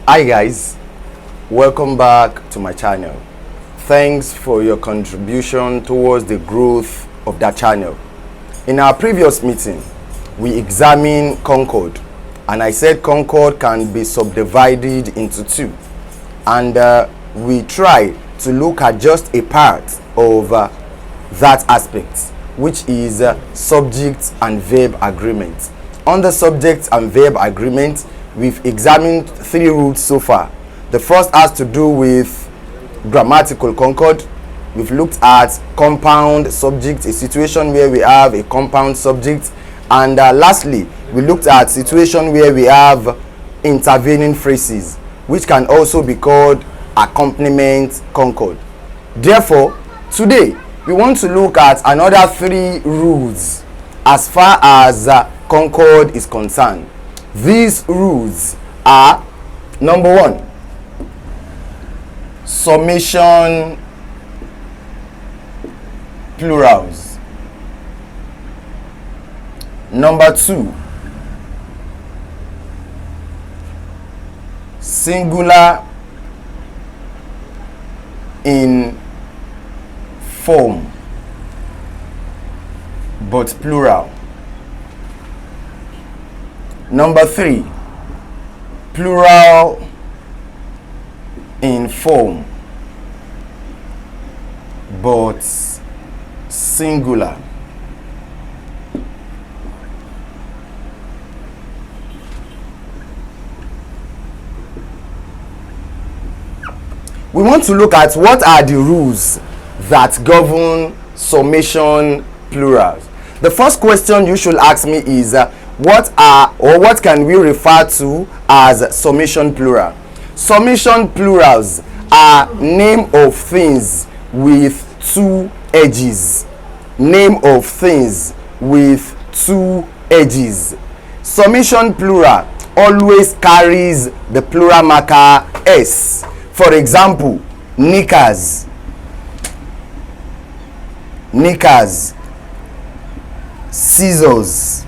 Hi guys, welcome back to my channel. Thanks for your contribution towards the growth of that channel. In our previous meeting, we examined Concord, and I said Concord can be subdivided into two, and we try to look at just a part of that aspect, which is subject and verb agreement. On the subject and verb agreement, we've examined three rules so far. The first has to do with grammatical concord. We've looked at compound subject, a situation where we have a compound subject, and lastly, we looked at situation where we have intervening phrases, which can also be called accompaniment concord. Therefore, today we want to look at another three rules as far as concord is concerned. These rules are: number one, summation plurals; number two, singular in form but plural; number three, plural in form but singular. We want to look at what are the rules that govern summation plurals. The first question you should ask me is what can we refer to as summation plural? Summation plurals are name of things with two edges. Name of things with two edges. Summation plural always carries the plural marker s. For example, knickers, knickers; scissors;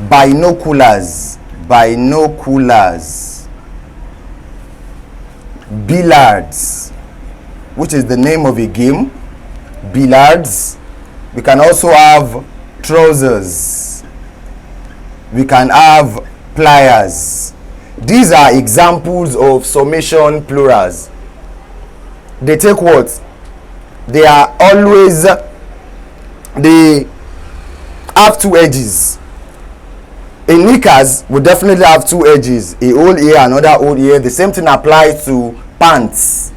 binoculars, binoculars; billiards, which is the name of a game, billiards. We can also have trousers. We can have pliers. These are examples of summation plurals. They take what? They are always, they have two edges. A knickers will definitely have two edges, a whole ear, another whole ear. The same thing applies to pants.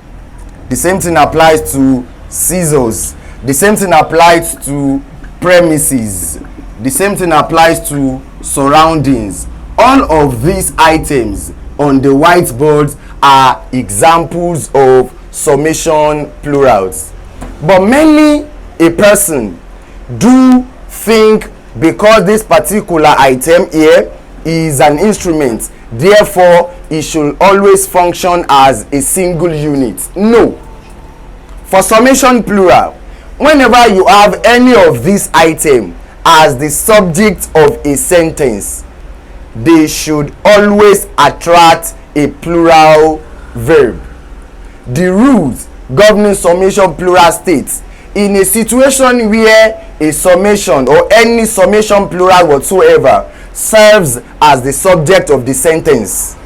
The same thing applies to scissors. The same thing applies to premises. The same thing applies to surroundings. All of these items on the whiteboard are examples of summation plurals. But many a person do think because this particular item here is an instrument, therefore it should always function as a single unit. No. For summation plural, whenever you have any of these items as the subject of a sentence, they should always attract a plural verb. The rules governing summation plural states: in a situation where a summation or any summation plural whatsoever serves as the subject of the sentence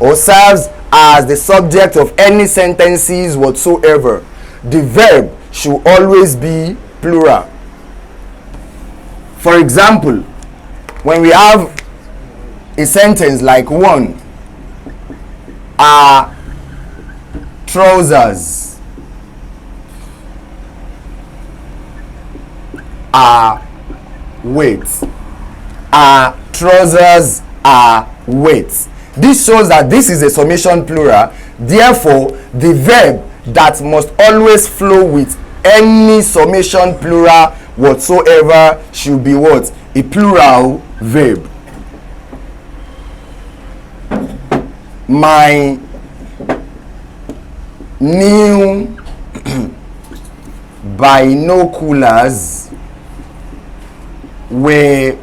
or serves as the subject of any sentences whatsoever, the verb should always be plural. For example, when we have a sentence like one, are trousers are weights. Are trousers are weights. This shows that this is a summation plural. Therefore, the verb that must always flow with any summation plural whatsoever should be what? A plural verb. My new binoculars were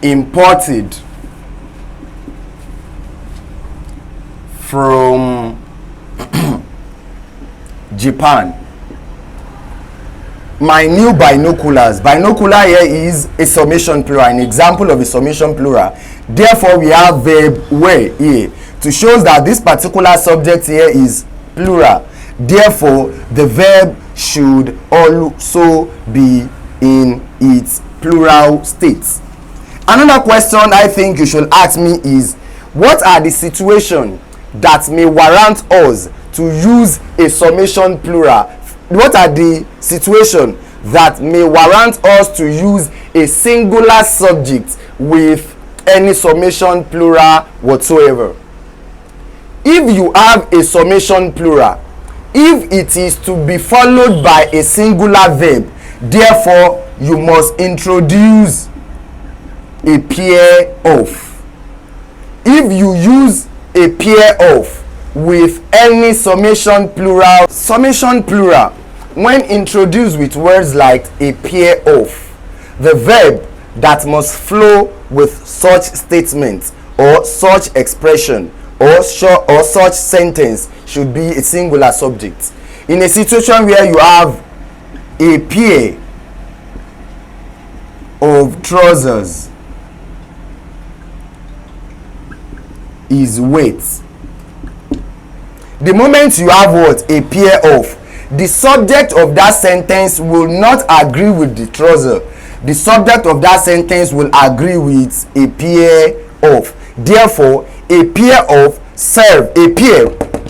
imported from Japan. My new binoculars. Binocular here is a summation plural, an example of a summation plural. Therefore, we have verb were here to show that this particular subject here is plural. Therefore, the verb should also be in its plural state. Another question I think you should ask me is, what are the situations that may warrant us to use a summation plural? What are the situations that may warrant us to use a singular subject with any summation plural whatsoever? If you have a summation plural, if it is to be followed by a singular verb, therefore you must introduce a pair of. If you use a pair of with any summation plural, when introduced with words like a pair of, the verb that must flow with such statement or such expression or such sentence should be a singular subject. In a situation where you have a pair of trousers is weight. The moment you have what? A pair of, the subject of that sentence will not agree with the trouser. The subject of that sentence will agree with a pair of. Therefore, a pair of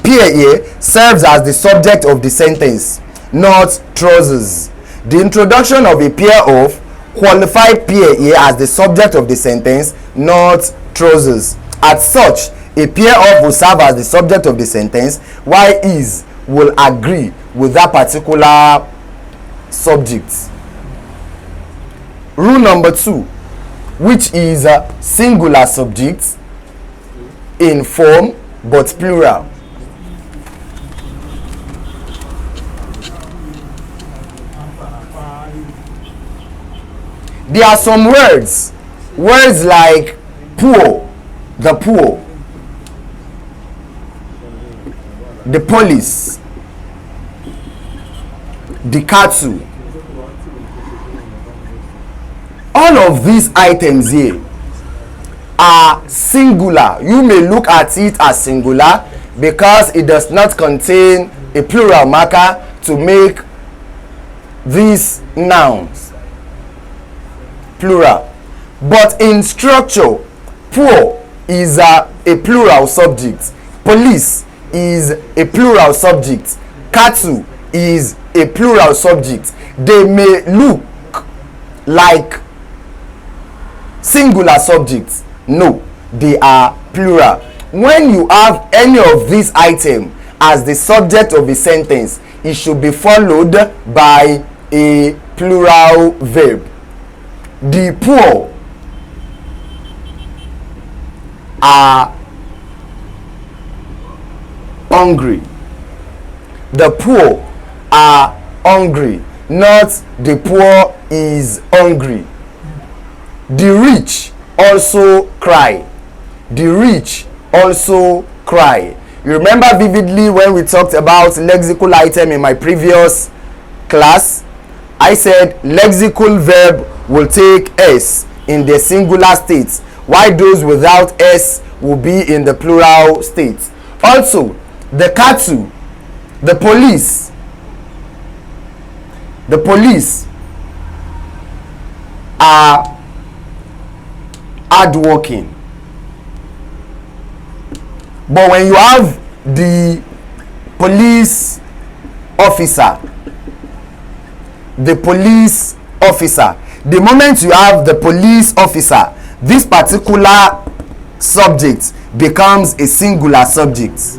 pair here serves as the subject of the sentence, not trousers. The introduction of a pair of qualified pair here as the subject of the sentence, not trousers. As such, a pair of will serve as the subject of the sentence, while is will agree with that particular subject. Rule number 2, which is a singular subject in form but plural. There are some words like poor, the poor, the police, the cattle. All of these items here are singular. You may look at it as singular because it does not contain a plural marker to make these nouns plural. But in structure, poor is a plural subject, police is a plural subject, cattle is a plural subject. They may look like singular subjects. No, they are plural. When you have any of these items as the subject of a sentence, it should be followed by a plural verb. The poor are hungry. The poor are hungry, not the poor is hungry. The rich also cry. The rich also cry. You remember vividly when we talked about lexical item in my previous class? I said lexical verb will take s in the singular state, while those without s will be in the plural state. Also, the cattle, the police are hardworking. But when you have the police officer, the moment you have the police officer, this particular subject becomes a singular subject.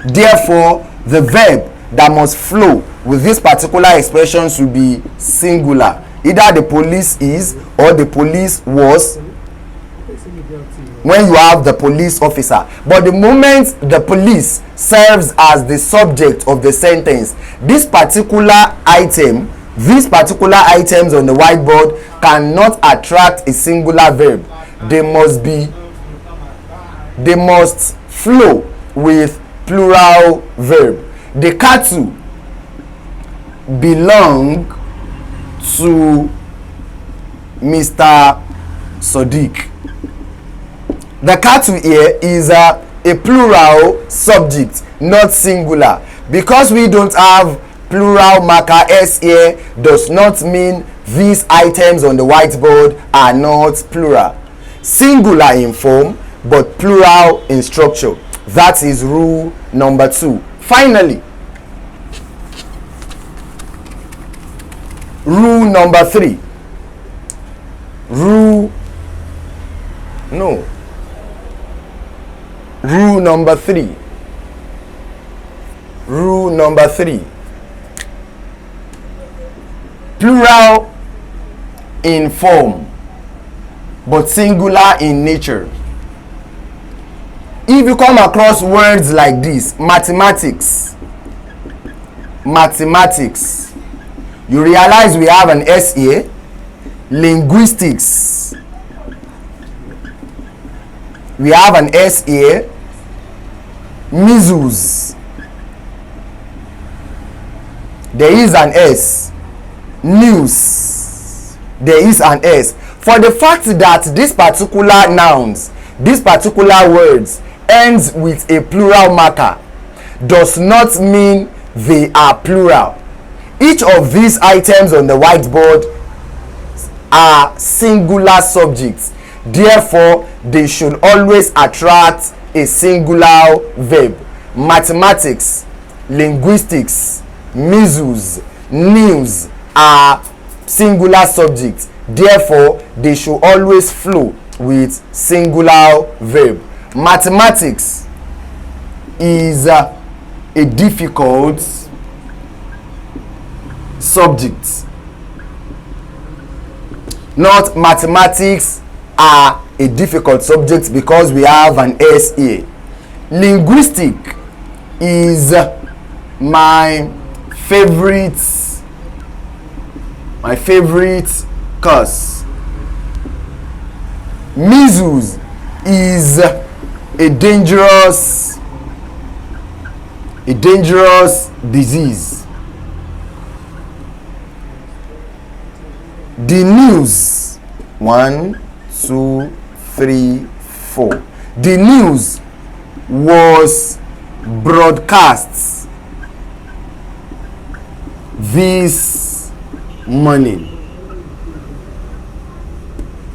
Therefore, the verb that must flow with this particular expression should be singular. Either the police is or the police was when you have the police officer. But the moment the police serves as the subject of the sentence, this particular item These particular items on the whiteboard cannot attract a singular verb. They must flow with plural verb. The cattle belong to Mr. Sadiq. The cattle here is a plural subject, not singular. Because we don't have plural marker s here, does not mean these items on the whiteboard are not plural. Singular in form but plural in structure. That is rule number 2. Finally, rule number 3. Rule number 3. Rule number 3. Plural in form but singular in nature. If you come across words like this, mathematics, you realize we have an S here. Linguistics, we have an S here. Measles, there is an S. News, there is an S. For the fact that these particular nouns, these particular words ends with a plural marker does not mean they are plural. Each of these items on the whiteboard are singular subjects. Therefore, they should always attract a singular verb. Mathematics, linguistics, measles, news are singular subjects. Therefore, they should always flow with singular verb. Mathematics is a difficult subject. Not mathematics are a difficult subject because we have an S here. Linguistic is my favorite course. Measles is a dangerous disease. The news, 1, 2, 3, 4. The news was broadcast this morning.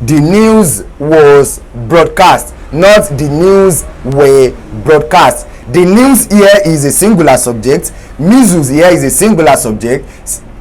The news was broadcast, not the news were broadcast. The news here is a singular subject. Measles here is a singular subject.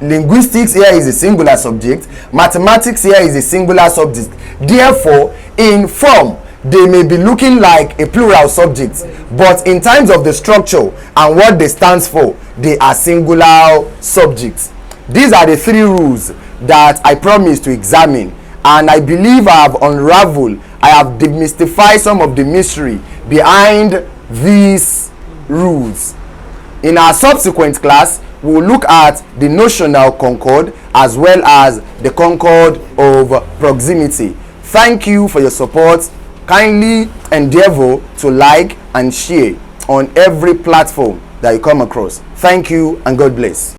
Linguistics here is a singular subject. Mathematics here is a singular subject. Therefore, in form, they may be looking like a plural subject, but in terms of the structure and what they stand for, they are singular subjects. These are the 3 rules that I promised to examine, and I believe I have unraveled, I have demystified some of the mystery behind these rules. In our subsequent class, we will look at the notional concord as well as the concord of proximity. Thank you for your support. Kindly endeavor to like and share on every platform that you come across. Thank you and God bless.